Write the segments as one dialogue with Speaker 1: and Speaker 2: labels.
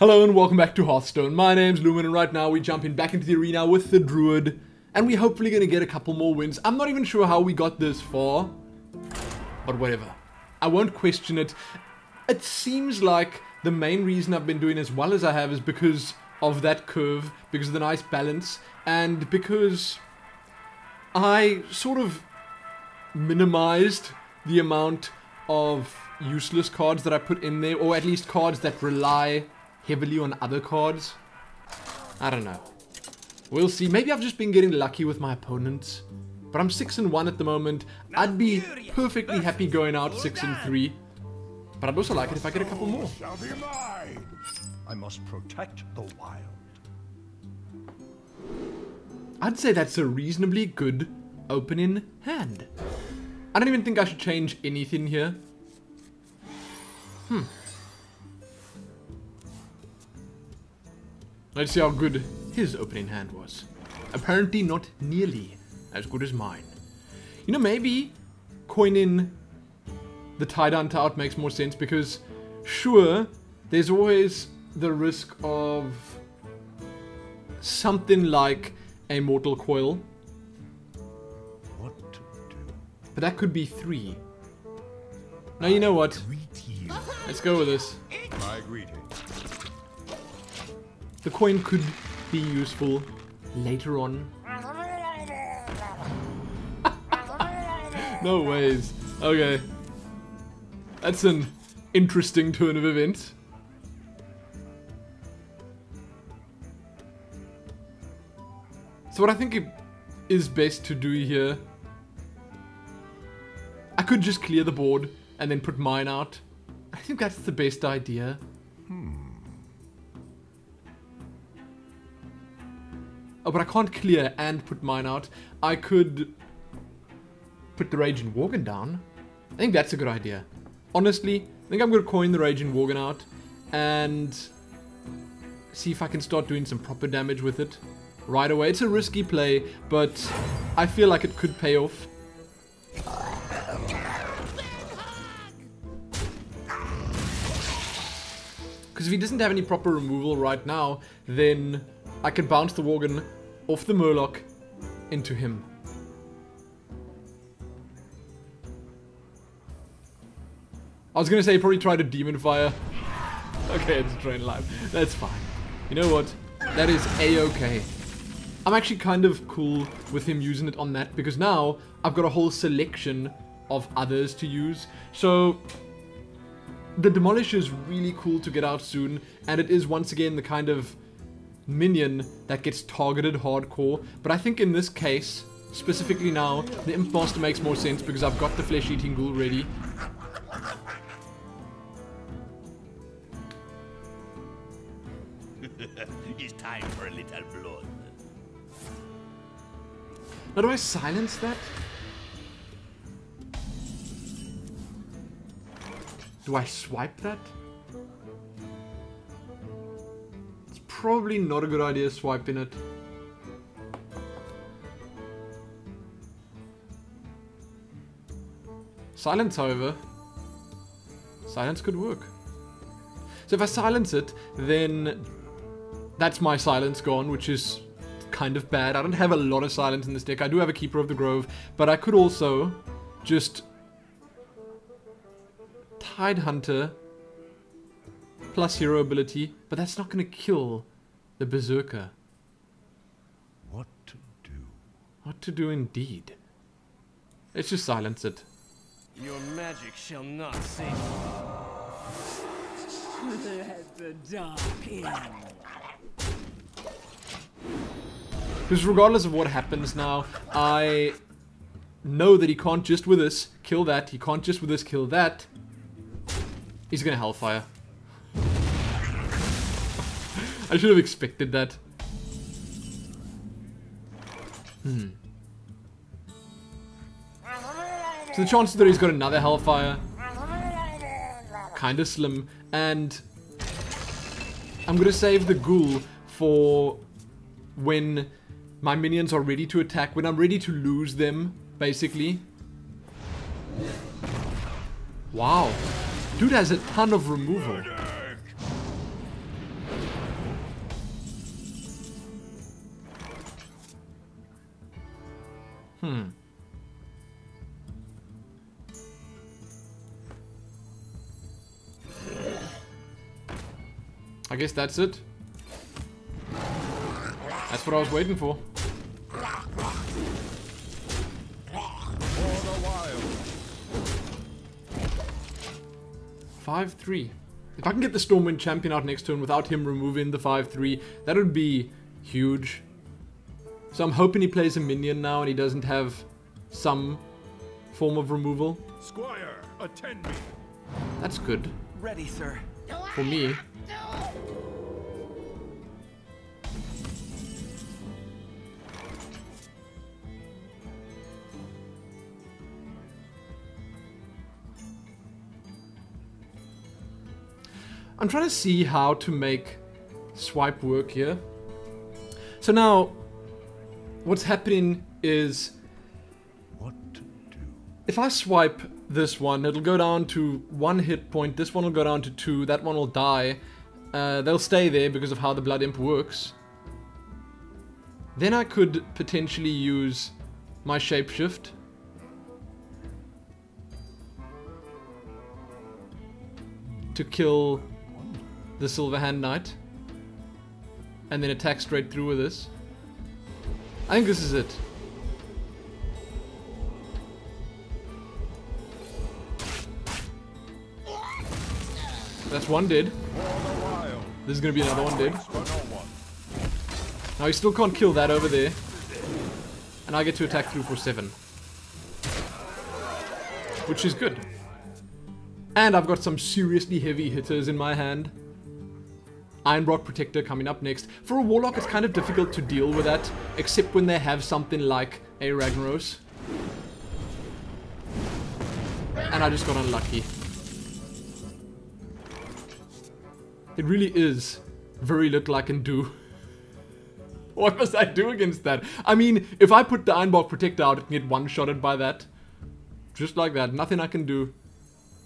Speaker 1: Hello and welcome back to Hearthstone. My name's Lumin and right now we're jumping back into the arena with the Druid. And we're hopefully going to get a couple more wins. I'm not even sure how we got this far. But whatever. I won't question it. It seems like the main reason I've been doing as well as I have is because of that curve. Because of the nice balance. And because I sort of minimized the amount of useless cards that I put in there. Or at least cards that rely heavily on other cards. I don't know. We'll see. Maybe I've just been getting lucky with my opponents. But I'm 6-1 at the moment. I'd be perfectly happy going out 6-3. But I'd also like it if I get a couple more.
Speaker 2: I must protect the wild.
Speaker 1: I'd say that's a reasonably good opening hand. I don't even think I should change anything here. Let's see how good his opening hand was. Apparently not nearly as good as mine. You know, maybe coining the Tide Hunter out makes more sense because, sure, there's always the risk of something like a Mortal Coil.
Speaker 2: What to do?
Speaker 1: But that could be 3. Now, you know what? Let's go with this.
Speaker 2: My greeting.
Speaker 1: The coin could be useful later on. No ways. Okay. That's an interesting turn of events. So what I think it is best to do here, I could just clear the board and then put mine out. I think that's the best idea. Oh, but I can't clear and put mine out. I could put the Raging Worgen down. I think that's a good idea. Honestly, I think I'm going to coin the Raging Worgen out and see if I can start doing some proper damage with it right away. It's a risky play, but I feel like it could pay off. Because if he doesn't have any proper removal right now, then I can bounce the Worgen off the Murloc into him. I was gonna say probably try to Demon Fire. Okay, it's Drain Life. That's fine. You know what? That is a-okay. I'm actually kind of cool with him using it on that because now I've got a whole selection of others to use. So the Demolish is really cool to get out soon, and it is once again the kind of minion that gets targeted hardcore. But I think in this case, specifically now, the Imp Master makes more sense because I've got the Flesh-Eating Ghoul ready.
Speaker 3: It's time for a little blood.
Speaker 1: Now, do I silence that? Do I swipe that? It's probably not a good idea swiping it. Silence, however. Silence could work. So if I silence it, then that's my silence gone, which is kind of bad. I don't have a lot of silence in this deck. I do have a Keeper of the Grove, but I could also just Tide Hunter plus hero ability, but that's not going to kill the Berserker.
Speaker 2: What to do?
Speaker 1: What to do indeed. Let's just silence it.
Speaker 3: Your magic shall not save you.
Speaker 4: Let the dark in.
Speaker 1: Because regardless of what happens now, I know that he can't just with this kill that. He can't just with this kill that. He's gonna Hellfire. I should have expected that. So the chances that he's got another Hellfire, kinda slim. And I'm gonna save the Ghoul for when my minions are ready to attack, when I'm ready to lose them, basically. Wow. Dude has a ton of removal. I guess that's it. That's what I was waiting for.
Speaker 2: For the wild.
Speaker 1: 5-3. If I can get the Stormwind champion out next turn without him removing the 5-3, that would be huge. So I'm hoping he plays a minion now and he doesn't have some form of removal.
Speaker 2: Squire, attend me.
Speaker 1: That's good.
Speaker 3: Ready, sir.
Speaker 1: For me. I'm trying to see how to make swipe work here. So now, what's happening is,
Speaker 2: What to do?
Speaker 1: if I swipe this one, it'll go down to 1 hit point, this one will go down to 2, that one will die. They'll stay there because of how the Blood Imp works. Then I could potentially use my shapeshift. To kill the Silverhand Knight. And then attack straight through with this. I think this is it. That's one dead.
Speaker 2: For the wild.
Speaker 1: This is gonna be another one dead.
Speaker 2: For no one.
Speaker 1: Now he still can't kill that over there. And I get to attack through for 7. Which is good. And I've got some seriously heavy hitters in my hand. Ironbrock Protector coming up next. For a Warlock, it's kind of difficult to deal with that, except when they have something like a Ragnaros. And I just got unlucky. It really is very little I can do. What must I do against that? I mean, if I put the Ironbrock Protector out, it can get one-shotted by that. Just like that. Nothing I can do.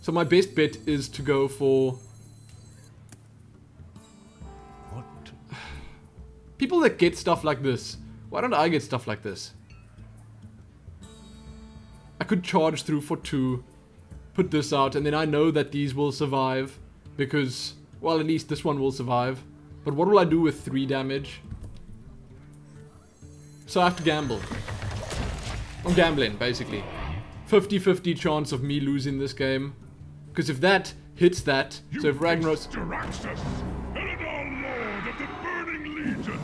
Speaker 1: So my best bet is to go for... People that get stuff like this. Why don't I get stuff like this? I could charge through for 2. Put this out. And then I know that these will survive. Because, well, at least this one will survive. But what will I do with 3 damage? So I have to gamble. I'm gambling, basically. 50-50 chance of me losing this game. Because if that hits that, so if Ragnaros...
Speaker 5: JARAXXUS, Eridal Lord of the Burning Legion.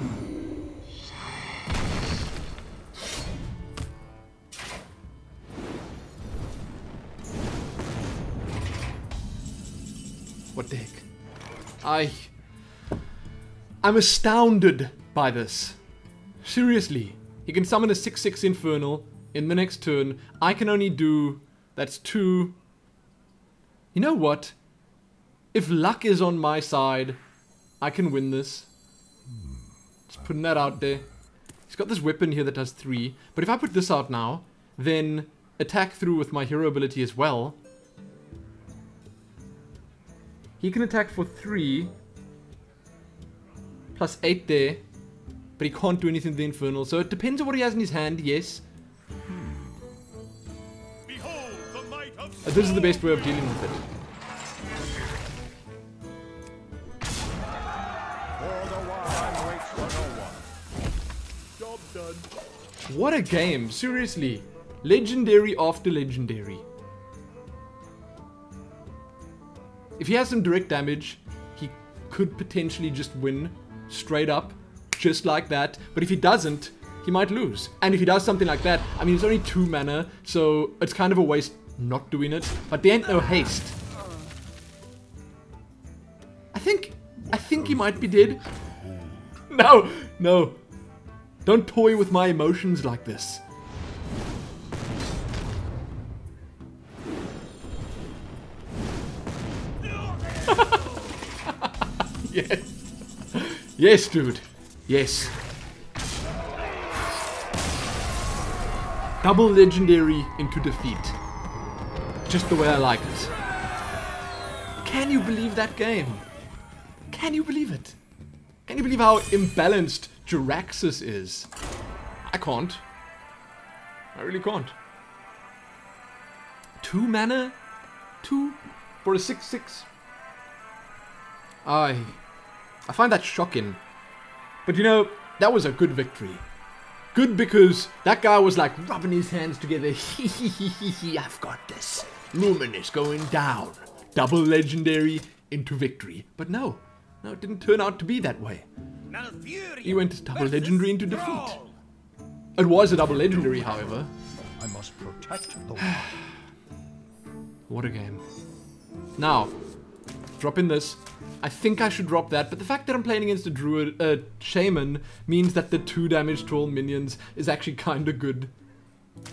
Speaker 1: What the heck? I'm astounded by this. Seriously. He can summon a 6/6 Infernal in the next turn. I can only do... That's 2... You know what? If luck is on my side, I can win this. Just putting that out there. He's got this weapon here that does 3. But if I put this out now, then attack through with my hero ability as well. He can attack for 3. Plus 8 there. But he can't do anything to the Infernal. So it depends on what he has in his hand, yes.
Speaker 5: Behold the might of
Speaker 1: This is the best way of dealing with it.
Speaker 2: For the wild waits for no one.
Speaker 5: job done.
Speaker 1: What a game, seriously. Legendary after legendary. If he has some direct damage, he could potentially just win straight up, just like that. But if he doesn't, he might lose. And if he does something like that, I mean, it's only 2 mana, so it's kind of a waste not doing it. But there ain't no haste. I think he might be dead. No, no. Don't toy with my emotions like this. Yes. Yes, dude. Yes. Double legendary into defeat. Just the way I like it. Can you believe that game? Can you believe it? Can you believe how imbalanced JARAXXUS is? I can't. I really can't. 2 mana? 2 for a 6/6? I find that shocking. But you know, that was a good victory. Good because that guy was like rubbing his hands together. I've got this. Lumin is going down. Double legendary into victory. But no, it didn't turn out to be that way. He went double legendary into defeat. It was a double legendary, however.
Speaker 2: I must protect the
Speaker 1: What a game. Now, drop in this. I think I should drop that, but the fact that I'm playing against a Druid, Shaman, means that the 2 damage to all minions is actually kinda good.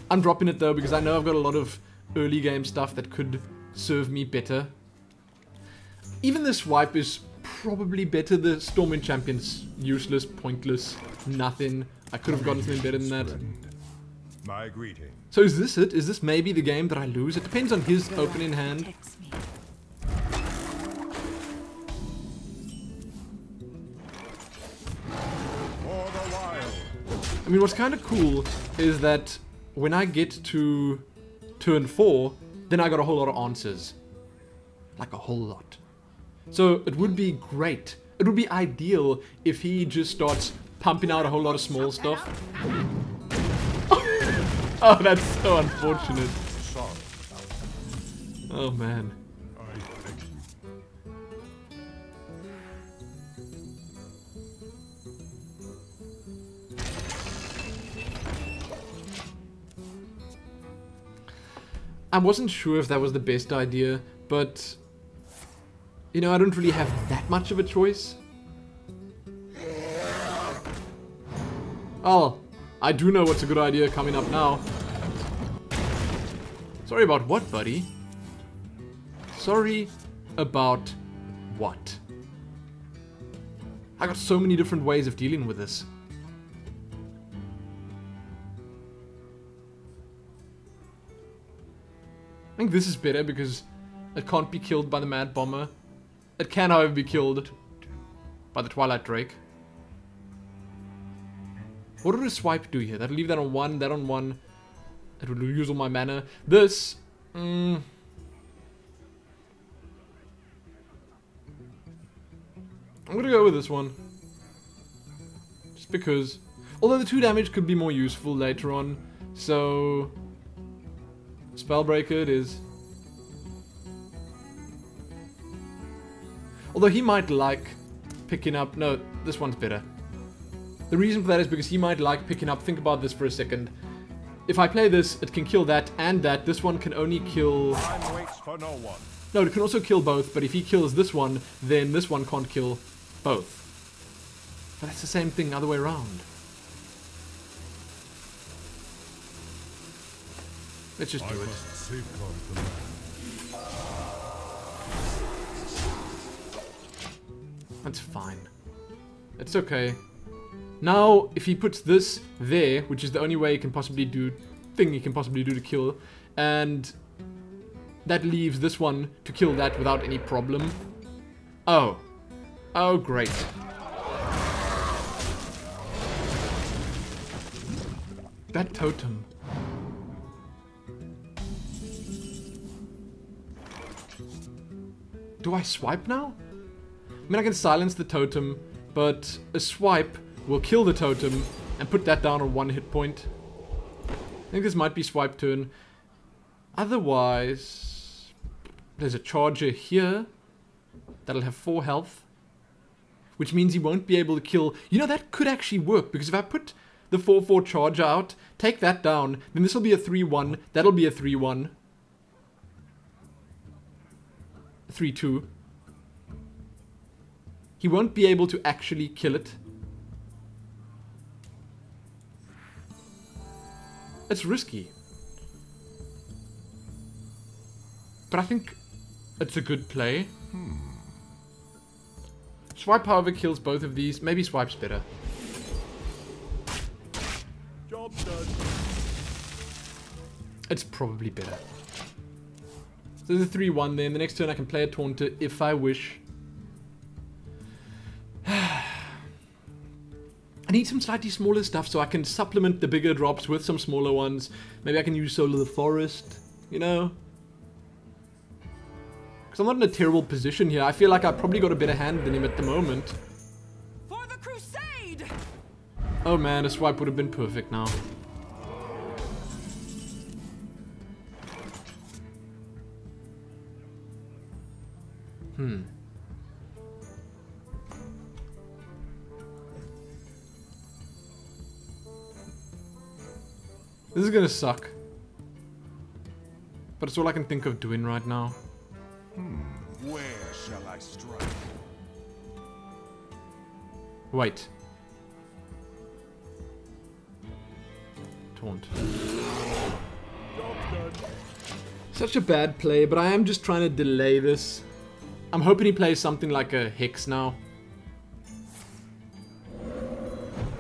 Speaker 1: I'm dropping it though, because I know I've got a lot of early game stuff that could serve me better. Even this swipe is probably better. The Stormwind Champion's useless, pointless, nothing. I could have gotten something better than that.
Speaker 2: My greeting.
Speaker 1: So is this it? Is this maybe the game that I lose? It depends on his opening hand.
Speaker 4: Protects me.
Speaker 2: For the wild.
Speaker 1: I mean, what's kind of cool is that when I get to turn 4, then I got a whole lot of answers. Like a whole lot. So it would be great. It would be ideal if he just starts pumping out a whole lot of small stuff. Oh, that's so unfortunate.
Speaker 2: Sorry.
Speaker 1: Oh, man.
Speaker 2: I thank you.
Speaker 1: I wasn't sure if that was the best idea, but you know, I don't really have that much of a choice. Oh, I do know what's a good idea coming up now. Sorry about what, buddy? Sorry about what? I got so many different ways of dealing with this. I think this is better because it can't be killed by the Mad Bomber. It can, however, be killed by the Twilight Drake. What would a swipe do here? That'll leave that on 1, that on 1. It would use all my mana. This... I'm gonna go with this one. Just because... Although the 2 damage could be more useful later on. So... Spellbreaker it is. Although he might like picking up... No, this one's better. The reason for that is because he might like picking up... Think about this for a second. If I play this, it can kill that and that. This one can only kill...
Speaker 2: Time waits for no one.
Speaker 1: No, it can also kill both, but if he kills this one, then this one can't kill both. But that's the same thing, other way around. Let's just do it.
Speaker 2: Safeguard the land.
Speaker 1: That's fine. It's okay. Now, if he puts this there, which is the only way he can possibly do... thing he can possibly do to kill, and that leaves this one to kill that without any problem. Oh. Oh, great. That totem. Do I swipe now? I mean, I can silence the totem, but a swipe will kill the totem and put that down on 1 hit point. I think this might be swipe turn. Otherwise, there's a charger here that'll have 4 health, which means he won't be able to kill. You know, that could actually work, because if I put the 4/4 charger out, take that down, then this will be a 3/1, that'll be a 3/1. 3/2. He won't be able to actually kill it. It's risky. But I think it's a good play. Swipe, however, kills both of these. Maybe swipe's better.
Speaker 2: Job done.
Speaker 1: It's probably better. So there's a 3/1 there. And the next turn I can play a Taunter if I wish. I need some slightly smaller stuff so I can supplement the bigger drops with some smaller ones. Maybe I can use Soul of the Forest, you know? Because I'm not in a terrible position here. I feel like I've probably got a better hand than him at the moment.
Speaker 4: For the crusade!
Speaker 1: Oh man, a swipe would have been perfect now. This is gonna suck. But it's all I can think of doing right now.
Speaker 2: Where shall I strike?
Speaker 1: Wait. Taunt. Such a bad play, but I am just trying to delay this. I'm hoping he plays something like a Hex now.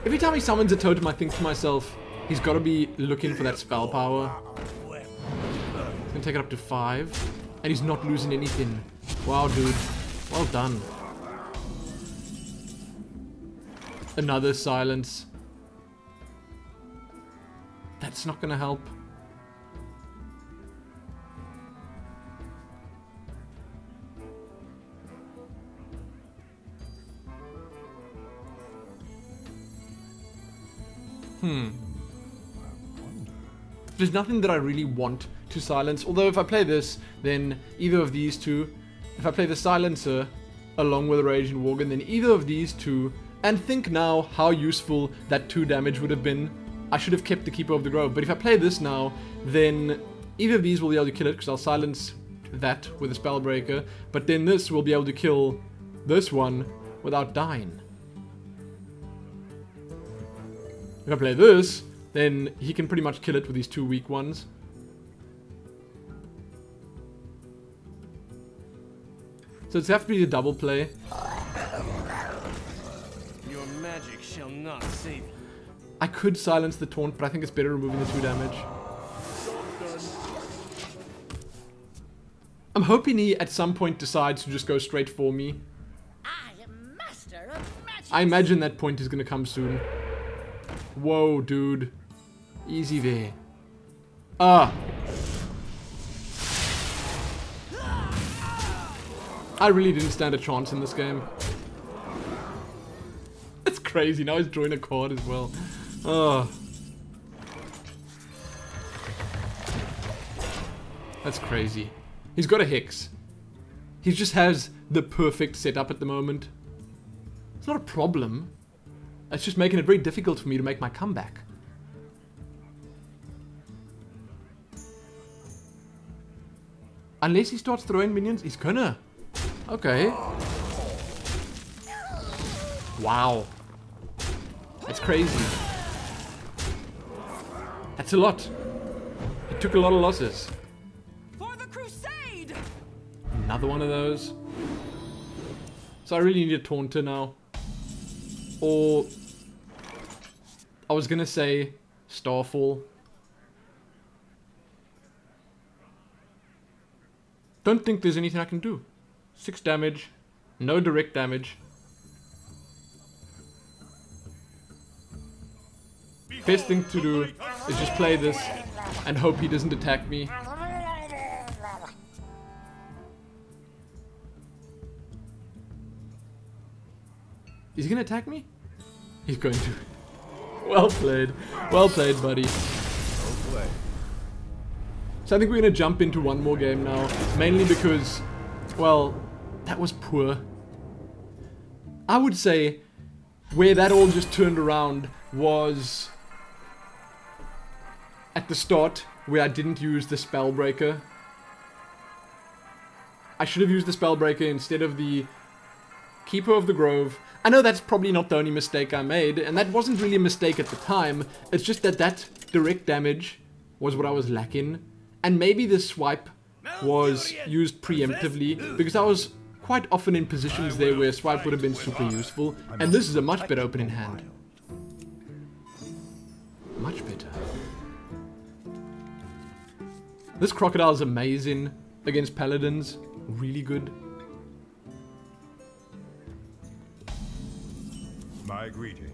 Speaker 1: Every time he summons a totem, I think to myself, he's got to be looking for that spell power. He's gonna take it up to 5. And he's not losing anything. Wow, dude. Well done. Another silence. That's not gonna help. There's nothing that I really want to silence. Although if I play this, then either of these two, if I play the silencer along with a Raging Worgen, then either of these two, and think now how useful that 2 damage would have been. I should have kept the Keeper of the Grove, but if I play this now, then either of these will be able to kill it, because I'll silence that with a Spellbreaker, but then this will be able to kill this one without dying. If I play this, then he can pretty much kill it with these 2 weak ones. So it's have to be the double play.
Speaker 3: Your magic shall not save you.
Speaker 1: I could silence the taunt, but I think it's better removing the 2 damage. I'm hoping he at some point decides to just go straight for me.
Speaker 4: I am master of magic.
Speaker 1: I imagine that point is gonna come soon. Whoa, dude. Easy there. Ah. I really didn't stand a chance in this game. It's crazy. Now he's drawing a card as well. Oh. That's crazy. He's got a Hex. He just has the perfect setup at the moment. It's not a problem. It's just making it very difficult for me to make my comeback. Unless he starts throwing minions, he's gonna. Okay. Wow. That's crazy. That's a lot. He took a lot of losses.
Speaker 4: For the crusade!
Speaker 1: Another one of those. So I really need a Taunter now. Or I was gonna say Starfall. Don't think there's anything I can do. 6 damage, no direct damage. Best thing to do is just play this and hope he doesn't attack me. Is he gonna attack me? He's going to. Well played. Well played, buddy. So I think we're gonna jump into one more game now. Mainly because, well, that was poor. I would say where that all just turned around was at the start where I didn't use the Spellbreaker. I should have used the Spellbreaker instead of the Keeper of the Grove. I know that's probably not the only mistake I made, and that wasn't really a mistake at the time. It's just that that direct damage was what I was lacking. And maybe the swipe was used preemptively, because I was quite often in positions there where swipe would have been super useful. And this is a much better opening hand. Much better. This Crocodile is amazing against Paladins. Really good.
Speaker 2: My greeting.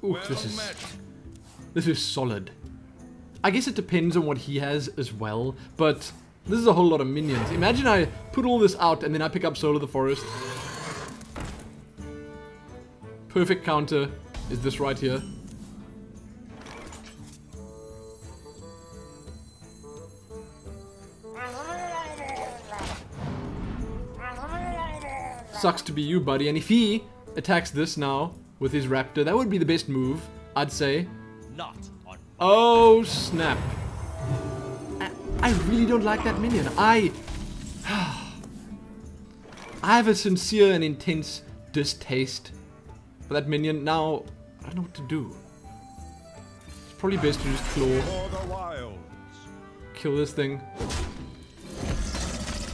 Speaker 1: Ooh, this is solid. I guess it depends on what he has as well, but this is a whole lot of minions. Imagine I put all this out and then I pick up Soul of the Forest. Perfect counter is this right here. Sucks to be you, buddy. And if he attacks this now with his raptor, that would be the best move, I'd say.
Speaker 3: Not on.
Speaker 1: Oh, snap. I really don't like that minion. I have a sincere and intense distaste for that minion. Now, I don't know what to do. It's probably best to just claw.
Speaker 2: For the wilds.
Speaker 1: Kill this thing.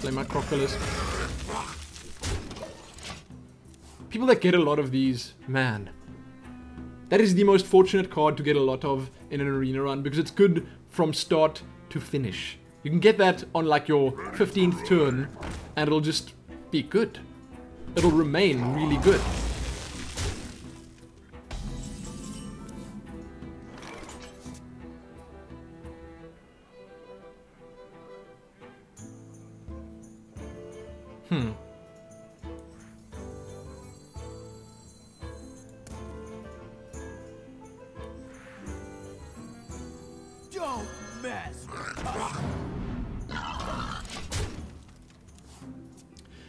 Speaker 1: Play my Crocodilus. People that get a lot of these, man. That is the most fortunate card to get a lot of in an arena run because it's good from start to finish. You can get that on like your 15th turn and it'll just be good. It'll remain really good.
Speaker 3: Don't mess.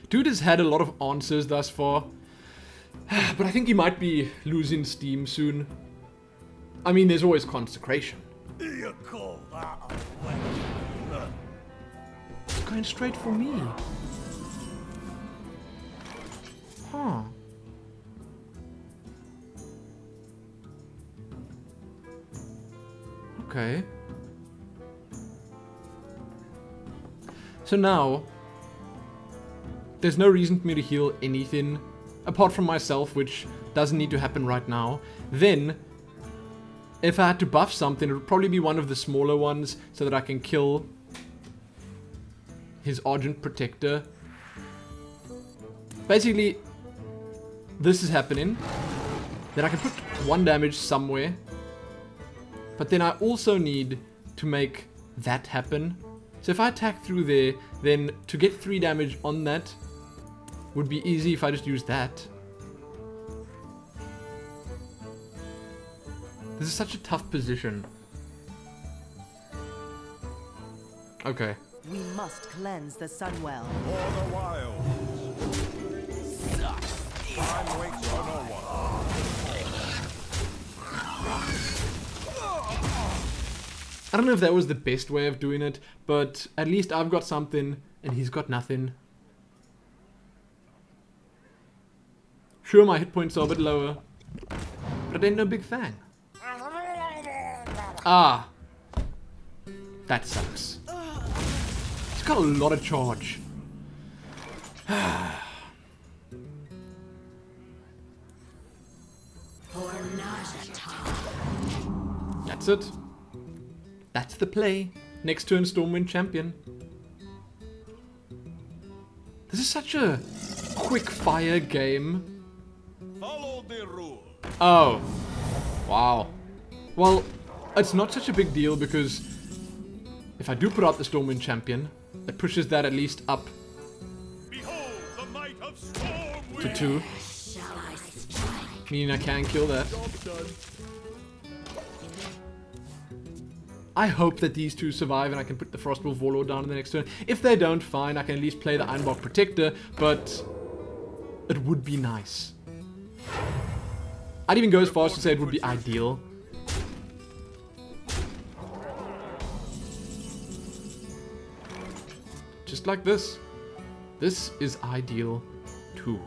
Speaker 1: Dude has had a lot of answers thus far, but I think he might be losing steam soon. I mean, there's always Consecration.
Speaker 3: You call that a way?
Speaker 1: It's going straight for me. Huh. Okay. So now, there's no reason for me to heal anything apart from myself, which doesn't need to happen right now. Then, if I had to buff something, it would probably be one of the smaller ones so that I can kill his Argent Protector. Basically, this is happening. Then I can put 1 damage somewhere. But then I also need to make that happen. So if I attack through there, then to get 3 damage on that would be easy if I just use that. This is such a tough position. Okay.
Speaker 6: We must cleanse the Sunwell.
Speaker 2: For the wilds. Time waits for no one.
Speaker 1: I don't know if that was the best way of doing it, but at least I've got something and he's got nothing. Sure, my hit points are a bit lower, but it ain't no big thing. Ah, that sucks. He's got a lot of charge. That's it. That's the play. Next turn, Stormwind Champion. This is such a quick fire game.
Speaker 2: Follow the rule.
Speaker 1: Oh. Wow. Well, it's not such a big deal because if I do put out the Stormwind Champion, it pushes that at least up
Speaker 2: Behold the might of Stormwind.
Speaker 1: to 2. Meaning I can kill that. I hope that these two survive and I can put the Frostwolf Warlord down in the next turn. If they don't, fine, I can at least play the Ironbark Protector, but it would be nice. I'd even go as far as to say it would be ideal. Just like this. This is ideal too.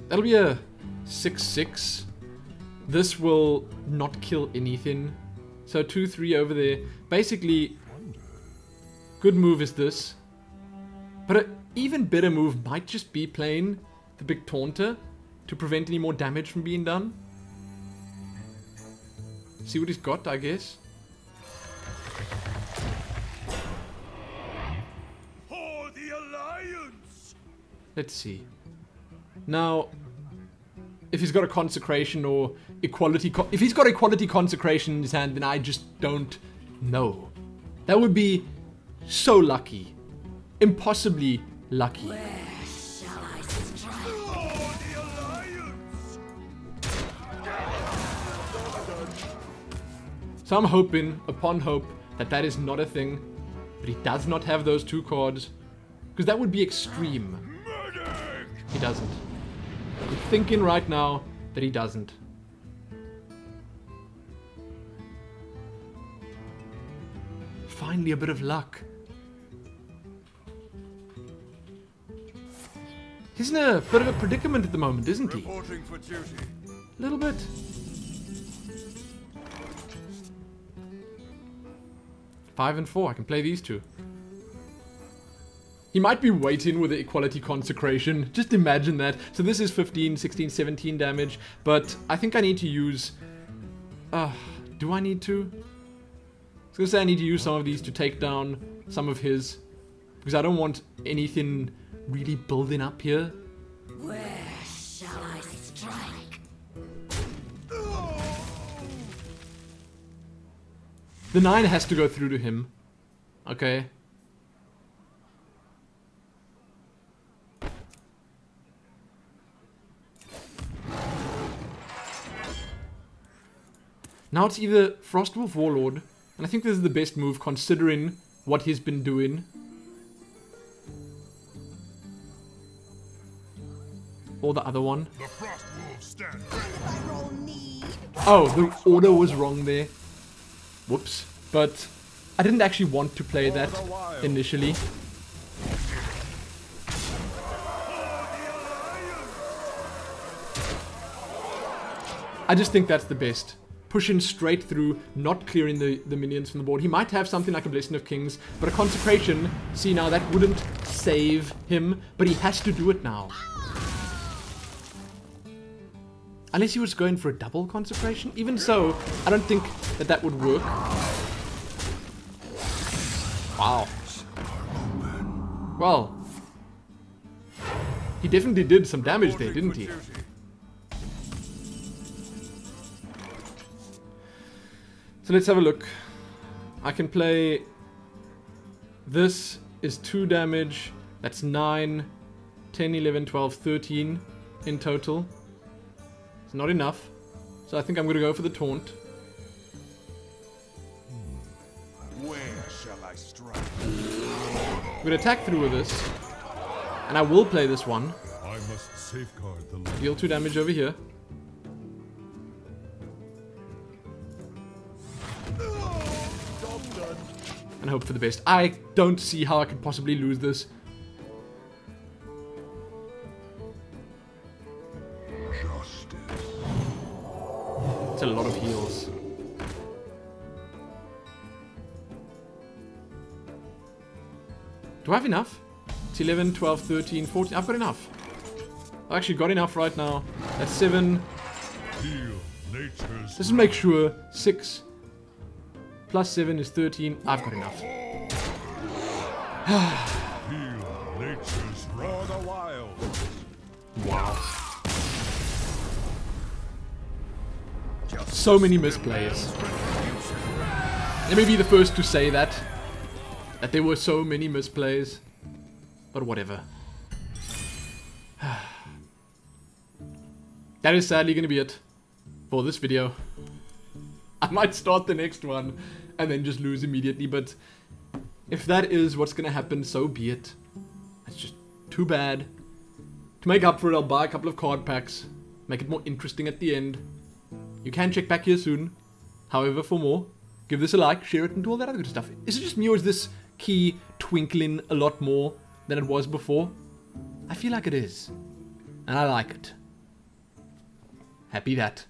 Speaker 1: That'll be a 6/6. This will not kill anything. So 2/3 over there. Basically, good move is this. But an even better move might just be playing the big Taunter to prevent any more damage from being done. See what he's got, I guess.
Speaker 2: For the Alliance.
Speaker 1: Let's see. Now, if he's got a consecration or equality, if he's got equality consecration in his hand, then I just don't know. That would be so lucky. Impossibly lucky. So I'm hoping, upon hope, that that is not a thing. But he does not have those 2 cards. Because that would be extreme. He doesn't. I'm thinking right now that he doesn't. Finally a bit of luck. He's in a bit of a predicament at the moment, isn't he?
Speaker 2: Reporting for duty.
Speaker 1: A little bit. Five and 4, I can play these 2. He might be waiting with the equality consecration. Just imagine that. So this is 15, 16, 17 damage. But I think I need to use... do I need to? I was going to say I need to use some of these to take down some of his. Because I don't want anything really building up here.
Speaker 4: Where shall I strike?
Speaker 1: The 9 has to go through to him. Okay. Now it's either Frostwolf Warlord, and I think this is the best move considering what he's been doing. Or the other one.
Speaker 5: The frost wolves stand.
Speaker 1: Oh, the order was wrong there. Whoops. But I didn't actually want to play that initially. I just think that's the best. Pushing straight through, not clearing the minions from the board. He might have something like a Blessing of Kings, but a Consecration, see now, that wouldn't save him, but he has to do it now. Unless he was going for a double Consecration. Even so, I don't think that that would work. Wow. Well, he definitely did some damage there, didn't he? So let's have a look. I can play... This is 2 damage. That's 9, 10, 11, 12, 13 in total. It's not enough. So I think I'm going to go for the taunt.
Speaker 2: Where shall I strike?
Speaker 1: I'm going to attack through with this. And I will play this one.
Speaker 5: I must safeguard the land.
Speaker 1: Deal 2 damage over here. And hope for the best. I don't see how I could possibly lose this.
Speaker 5: Justice.
Speaker 1: It's a lot of heals. Do I have enough? It's 11, 12, 13, 14. I've got enough. I've actually got enough right now. That's 7.
Speaker 5: Heal nature's
Speaker 1: Let's just make sure. 6. Plus 7 is 13. I've got enough.
Speaker 5: heal nature's
Speaker 2: For
Speaker 5: wrath.
Speaker 2: the wild.
Speaker 1: Wow. So many misplays. Let me be the first to say that. That there were so many misplays. But whatever. That is sadly going to be it for this video. I might start the next one and then just lose immediately, but if that is what's going to happen, so be it. That's just too bad. To make up for it, I'll buy a couple of card packs, make it more interesting at the end. You can check back here soon. However, for more, give this a like, share it, and do all that other good stuff. Is it just me, or is this key twinkling a lot more than it was before? I feel like it is, and I like it. Happy that.